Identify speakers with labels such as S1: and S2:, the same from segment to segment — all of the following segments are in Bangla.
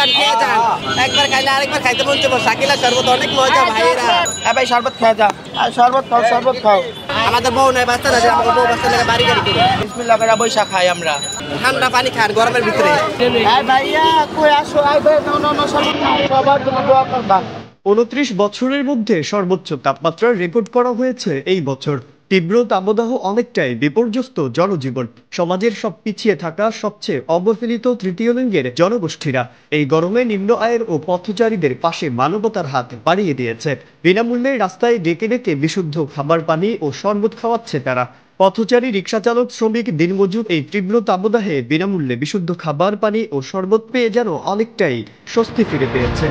S1: যান খেয়ে যান, একবার খাইলে আরেকবার খাইতে মন চাইবো। শাকিলা শরবত অনেক মজা ভাইরা। হ্যাঁ ভাই শরবত খেয়ে যা, শরবত খাও, শরবত খাও। আমাদের বউ নাই বাচ্চা আছে, আমাদের বউ বাচ্চা লাগে বাড়ি গাড়ি করে বিসমিল্লাহ করে বৈশা খাই আমরা। ঠান্ডা পানি খান গরমের ভিতরে। হ্যাঁ ভাইয়া কই আসো, আই ভাই না শরবত খাও, সবার জন্য দোয়া করবা।
S2: 29 বছরের মধ্যে সর্বোচ্চ তাপমাত্রা রেকর্ড করা হয়েছে এই বছর। তীব্র তাপদাহ অনেকটাই বিপর্যস্ত জনজীবন। সমাজের সব পিছিয়ে থাকা সবচেয়ে অবহেলিত তৃতীয় লিঙ্গের জনগোষ্ঠীরা এই গরমে নিম্ন আয়ের ও পথচারীদের পাশে মানবতার হাত বাড়িয়ে দিয়েছে। বিনামূল্যে রাস্তায় ডেকে ডেকে বিশুদ্ধ খাবার পানি ও শরবত খাওয়াচ্ছে তারা। পথচারী, রিক্সাচালক, শ্রমিক, দিনমজুর এই তীব্র তাপদাহে বিনামূল্যে বিশুদ্ধ খাবার পানি ও শরবত পেয়ে যেন অনেকটাই স্বস্তি ফিরে পেয়েছে।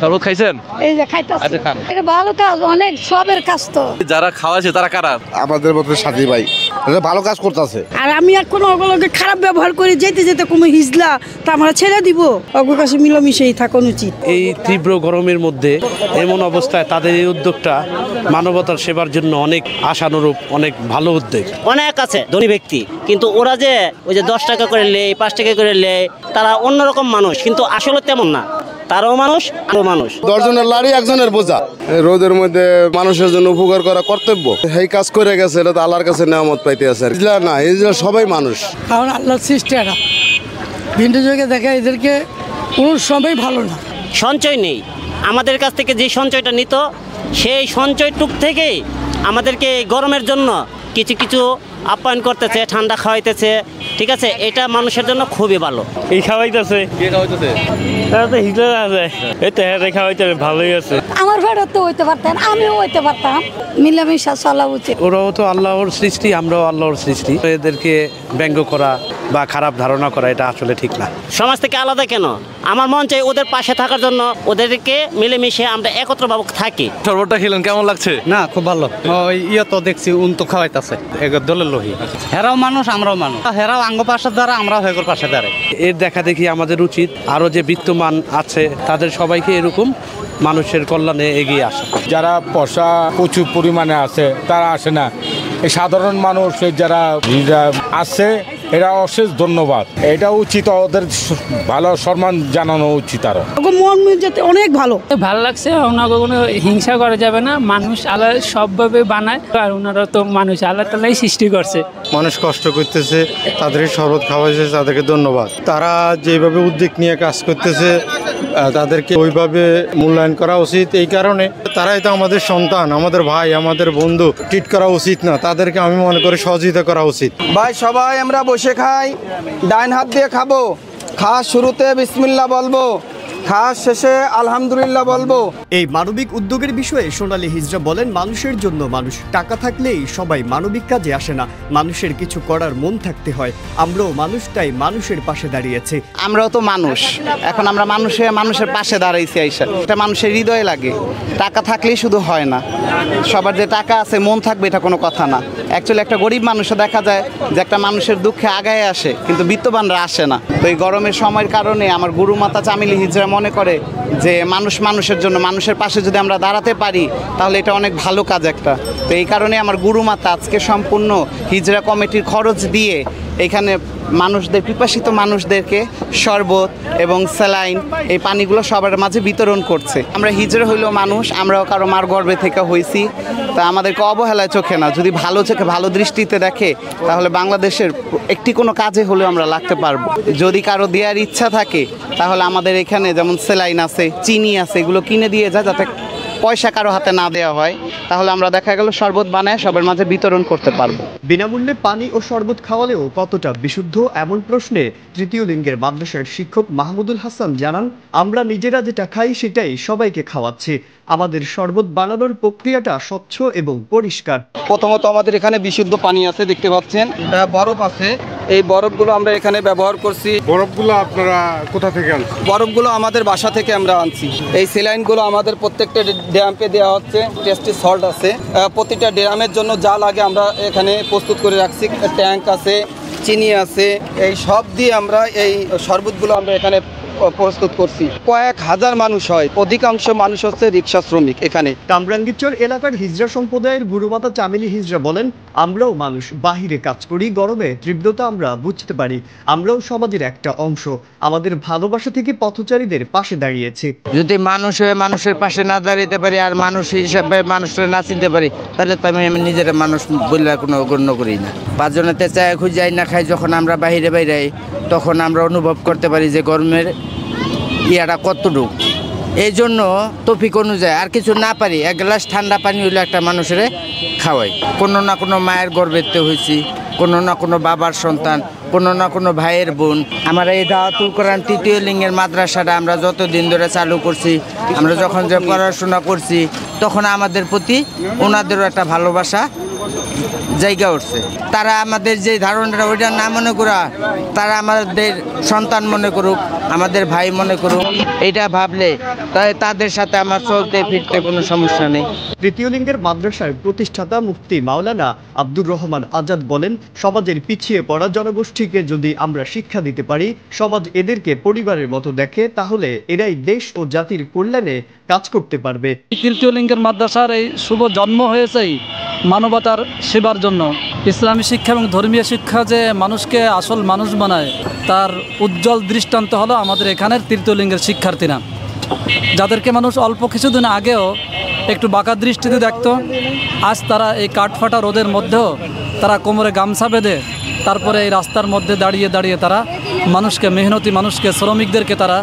S3: শরবত খাইছেন?
S4: এই যে খাইতেছি।
S3: আচ্ছা খান।
S4: এটা ভালো কাজ, অনেক সবের কাজ তো।
S3: যারা খাওয়াছে তারা কারা?
S5: আমাদের মতো সাথী ভাই ভালো কাজ করতেছে।
S4: আর আমি এখন ওগুলোকে খারাপ ব্যবহার করে যেতে যেতে কোনো হিজলা তা আমরা ছেড়ে দিব। ওগুলোর কাছে মিলেমিশেই থাকুন উচিত।
S6: এই তীব্র গরমের মধ্যে এমন অবস্থায় তাদের এই উদ্যোগটা মানবতার সেবার জন্য অনেক আশানুরূপ, অনেক ভালো উদ্যোগ।
S7: অনেক আছে ধনী ব্যক্তি, কিন্তু ওরা যে ওই যে 10 টাকা করে লেয়, 5 টাকা করে লেয়, তারা অন্যরকম মানুষ, কিন্তু আসলে তেমন না। তারাও মানুষ, আরো মানুষ।
S5: 10 জনের লাড়ি একজনের বোঝা। রোদের মধ্যে মানুষের জন্য উপকার করা কর্তব্য। এই কাজ করে গেছে, এটা তো আল্লাহর কাছে নেয়ামত পাইতে আছে। না, এই সবাই মানুষ।
S4: কারণ আল্লাহর সৃষ্টি এরা ভিন্ন যুগে দেখা এদেরকে কোনো সময় ভালো না।
S7: সঞ্চয় নেই, আমাদের কাছ থেকে যে সঞ্চয়টা নিত সেই সঞ্চয়টুক থেকেই আমাদেরকে গরমের জন্য কিছু কিছু আপ্যায়ন করতেছে, ঠান্ডা খাওয়াইতেছে। ঠিক আছে, এটা মানুষের জন্য খুবই ভালো।
S6: এই খাওয়াইতেছে,
S3: কে খাওয়াইতেছে?
S6: তারা তো হিজলা আছে, এই তো হ্যাঁ খাওয়াইতেছে, ভালোই আছে।
S4: আমার ফেরত তো হইতে পারতেন, আমিও হইতে পারতাম। মিলামিশা চলা উচিত।
S6: ওরাও তো আল্লাহর সৃষ্টি, আমরাও আল্লাহর সৃষ্টি। এদেরকে ব্যঙ্গ করা বা খারাপ ধারণা করা এটা আসলে ঠিক না।
S7: সমাজ থেকে আলাদা কেন? আমার মন চাই ওদের পাশে থাকার জন্য, ওদেরকে মিলেমিশে আমরা একত্রভাবে থাকি।
S3: শরবতটা খেলেন, কেমন লাগছে?
S6: না, খুব ভালো। ইয়ে তো দেখছি তো খাওয়াইতেছে দলের লোহি। হেরাও মানুষ, আমরাও মানুষ। হেরাও আঙ্গ পাশের দ্বারা, আমরাও হেগর পাশে দ্বারা। এর দেখা দেখি আমাদের উচিত আরো যে বিত্তমান আছে তাদের সবাইকে এরকম মানুষের কল্যাণে এগিয়ে আসা।
S8: যারা পয়সা প্রচুর পরিমাণে আছে তারা আসে না। এই সাধারণ মানুষ যারা আছে এরা অশেষ ধন্যবাদ। এটা উচিত, ওদের ভালো সম্মান জানানো উচিত। আরো
S4: মন যাতে অনেক ভালো
S9: ভালো লাগছে। ওনাকে কোনো হিংসা করা যাবে না, মানুষ আল্লাহ সবভাবে বানায়, আর ওনারা তো মানুষ আল্লাহ তাআলাই সৃষ্টি করছে।
S10: মানুষ কষ্ট করতেছে, তাদের শরবত খাওয়াইছে, তাদেরকে ধন্যবাদ। তারা যেভাবে উদ্যোগ নিয়ে কাজ করতেছে তাদেরকে ওইভাবে মূল্যায়ন করা উচিত। এই কারণে তারাই তো আমাদের সন্তান, আমাদের ভাই, আমাদের বন্ধু। ট্রিট করা উচিত না, তাদেরকে আমি মনে করি সহযোগিতা করা উচিত।
S1: ভাই সবাই আমরা বসে খাই, ডাইন হাত দিয়ে খাবো। খাওয়ার শুরুতে বিসমিল্লাহ বলবো, খাওয়ার শেষে আলহামদুলিল্লাহ বলবো।
S2: এই মানবিক উদ্যোগের বিষয়ে সোনালী হিজরা বলেন, মানুষের জন্য মানুষ। টাকা থাকলেই সবাই মানবিক কাজে আসে না, মানুষের কিছু করার মন থাকতে হয়। আমরাও মানুষ, তাই মানুষের পাশে দাঁড়িয়েছে।
S1: আমরাও তো মানুষ, এখন আমরা মানুষের পাশে দাঁড়াইছি। আইসা এটা মানুষের হৃদয়ে লাগে। টাকা থাকলেই শুধু হয় না, সবার যে টাকা আছে মন থাকবে এটা কোনো কথা না। অ্যাকচুয়ালি একটা গরিব মানুষও দেখা যায় যে একটা মানুষের দুঃখে আগায় আসে, কিন্তু বিত্তবানরা আসে না। তো এই গরমের সময়ের কারণে আমার গুরু মাতা চামিলি হিজরা মনে করে যে মানুষের জন্য, মানুষের পাশে যদি আমরা দাঁড়াতে পারি তাহলে এটা অনেক ভালো কাজ একটা। তো এই কারণে আমার গুরু মাতা আজকে সম্পূর্ণ হিজরা কমিটির খরচ দিয়ে এখানে মানুষদের, পিপাসিত মানুষদেরকে শরবত এবং স্যালাইন, এই পানিগুলো সবার মাঝে বিতরণ করছে। আমরা হিজরা হইলেও মানুষ, আমরাও কারো মার গর্ভে থেকে হইছি। তা আমাদেরকে অবহেলায় চোখে না, যদি ভালো চোখে, ভালো দৃষ্টিতে দেখে তাহলে বাংলাদেশের একটি কোনো কাজে হলেও আমরা লাগতে পারবো। যদি কারো দেওয়ার ইচ্ছা থাকে তাহলে আমাদের এখানে যেমন স্যালাইন আছে, চিনি আছে, এগুলো কিনে দিয়ে যায় যাতে পয়সা কারো হাতে না দেওয়া হয়। তাহলে আমরা দেখা গেল শরবত বানায় সবার মাঝে বিতরণ করতে পারবো।
S2: বিনামূল্যে পানি ও শরবত খাওয়ালেও কতটা বিশুদ্ধ, এমন প্রশ্নে তৃতীয় লিঙ্গের মাদ্রাসার শিক্ষক মাহমুদুল হাসান জানান, আমরা নিজেরা যেটা খাই সেটাই সবাইকে খাওয়াচ্ছি। আমাদের শরবত বানানোর প্রক্রিয়াটা স্বচ্ছ এবং পরিষ্কার।
S1: প্রথমত আমাদের এখানে বিশুদ্ধ পানি আছে, দেখতে পাচ্ছেন, বরফ আছে। এই বরফগুলো আমরা এখানে ব্যবহার করছি।
S10: বরফগুলো আপনারা কোথা থেকে আনছেন?
S1: বরফগুলো আমাদের বাসা থেকে আমরা আনছি। এই সেলাইনগুলো আমাদের প্রত্যেকটা ড্রামে দেওয়া হচ্ছে। টেস্টি সল্ট আছে, প্রতিটা ড্রামের জন্য যা লাগে আমরা এখানে প্রস্তুত করে রাখছি। ট্যাঙ্ক আছে, চিনি আছে, এই সব দিয়ে আমরা এই শরবতগুলো আমরা এখানে
S11: প্রস্তুত করছি। কয়েক হাজার মানুষ হয়, অধিকাংশ মানুষ হচ্ছে রিক্সা শ্রমিক। এখানে
S2: কামরাঙ্গীরচর এলাকার হিজড়া সম্প্রদায়ের গুরুমাতা চামেলি হিজড়া বলেন, আমরাও মানুষ, বাহিরে কাজ করি, গরমে তীব্রতা আমরা বুঝতে পারি, আমরাও সমাজের একটা অংশ, আমাদের ভালোবাসা থেকে পথচারীদের পাশে দাঁড়িয়েছি।
S12: যদি মানুষ হয়ে মানুষের পাশে না দাঁড়াতে পারি আর মানুষ হিসাবে মানুষের না চিনতে পারি, তাহলে তো আমি নিজের মানুষ বলে কোনো গণ্য করি না। পাঁচজনেতে চায় খুঁজাই না খাই, যখন আমরা বাইরে বাইরে তখন আমরা অনুভব করতে পারি যে গরমের ইয়াটা কতটুকু। এই জন্য তৌফিক অনুযায়ী আর কিছু না পারি, এক গ্লাস ঠান্ডা পানি হইলে একটা মানুষের খাওয়াই। কোনো না কোনো মায়ের গর্ভেতে হয়েছি, কোনো না কোনো বাবার সন্তান, কোনো না কোনো ভাইয়ের বোন। আমরা এই দাওয়াতুল কোরআন তৃতীয় লিঙ্গের মাদ্রাসাটা আমরা যতদিন ধরে চালু করছি, আমরা যখন যে পড়াশোনা করছি, তখন আমাদের প্রতি ওনাদেরও একটা ভালোবাসা জায়গা উঠছে। তারা আমাদের যে ধারণাটা ওইটা না মনে করা, তারা আমাদের সন্তান মনে করুক, আমাদের ভাই মনে করুক, এইটা ভাবলে তাই তাদের সাথে আমার চলতে ফিরতে কোনো সমস্যা নেই।
S2: তৃতীয় লিঙ্গের মাদ্রাসার প্রতিষ্ঠাতা মুফতি মাওলানা আব্দুর রহমান আজাদ বলেন, সমাজের পিছিয়ে পড়া জনগোষ্ঠীকে যদি আমরা শিক্ষা দিতে পারি, সমাজ এদেরকে পরিবারের মতো দেখে, তাহলে এরাই দেশ ও জাতির কল্যাণে কাজ করতে পারবে।
S13: তৃতীয় লিঙ্গের মাদ্রাসার এই শুভ জন্ম হয়েছেই মানবতার সেবার জন্য। ইসলামী শিক্ষা এবং ধর্মীয় শিক্ষা যে মানুষকে আসল মানুষ বানায়, তার উজ্জ্বল দৃষ্টান্ত হলো আমাদের এখানের তৃতীয় লিঙ্গের শিক্ষার্থীরা, যাদেরকে মানুষ অল্প কিছুদিন আগেও একটু বাঁকা দৃষ্টিতে দেখত। আজ তারা এই কাঠফাটা রোদের মধ্যেও তারা কোমরে গামছা বেঁধে তারপরে এই রাস্তার মধ্যে দাঁড়িয়ে দাঁড়িয়ে তারা মানুষকে, মেহনতি মানুষকে, শ্রমিকদেরকে তারা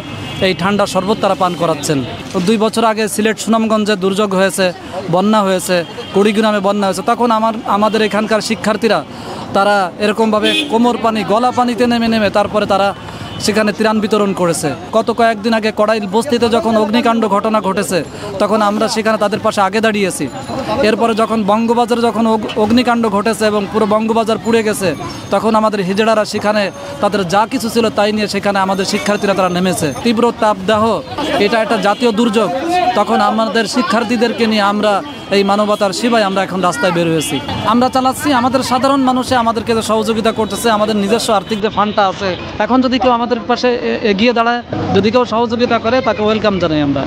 S13: এই ঠান্ডা শরবত তারা পান করাচ্ছেন। 2 বছর আগে সিলেট সুনামগঞ্জে দুর্যোগ হয়েছে, বন্যা হয়েছে, কুড়িগ্রামে বন্যা হয়েছে, তখন আমাদের এখানকার শিক্ষার্থীরা তারা এরকমভাবে কোমর পানি, গলা পানিতে নেমে নেমে তারপরে তারা সেখানে ত্রাণ বিতরণ করেছে। কয়েকদিন আগে কড়াইল বস্তিতে যখন অগ্নিকাণ্ড ঘটনা ঘটেছে, তখন আমরা সেখানে তাদের পাশে আগে দাঁড়িয়েছি। এরপরে যখন বঙ্গবাজারে যখন অগ্নিকাণ্ড ঘটেছে এবং পুরো বঙ্গবাজার পুড়ে গেছে, তখন আমাদের হিজড়ারা সেখানে তাদের যা কিছু ছিল তাই নিয়ে সেখানে আমাদের শিক্ষার্থীরা তারা নেমেছে। তীব্র তাপদাহ, এটা একটা জাতীয় দুর্যোগ, তখন আমাদের শিক্ষার্থীদেরকে নিয়ে আমরা এই মানবতার সেবায় আমরা এখন রাস্তায় বের হয়েছি। আমরা চালাচ্ছি, আমাদের সাধারণ মানুষে আমাদেরকে সহযোগিতা করতেছে, আমাদের নিজস্ব আর্থিক যে ফান্ডটা আছে, এখন যদি কেউ আমাদের পাশে এগিয়ে দাঁড়ায়, যদি কেউ সহযোগিতা করে, তাকে ওয়েলকাম জানাই আমরা।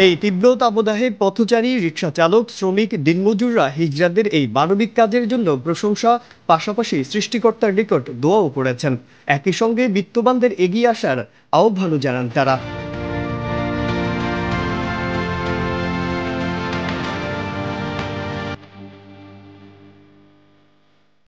S2: এই তীব্র তাপদাহে পথচারী, রিক্সা চালক, শ্রমিক, দিনমজুররা হিজড়াদের এই মানবিক কাজের জন্য প্রশংসা, পাশাপাশি সৃষ্টিকর্তার নিকট দোয়াও করেছেন। একই সঙ্গে বিত্তবানদের এগিয়ে আসার আহ্বানও জানান তারা।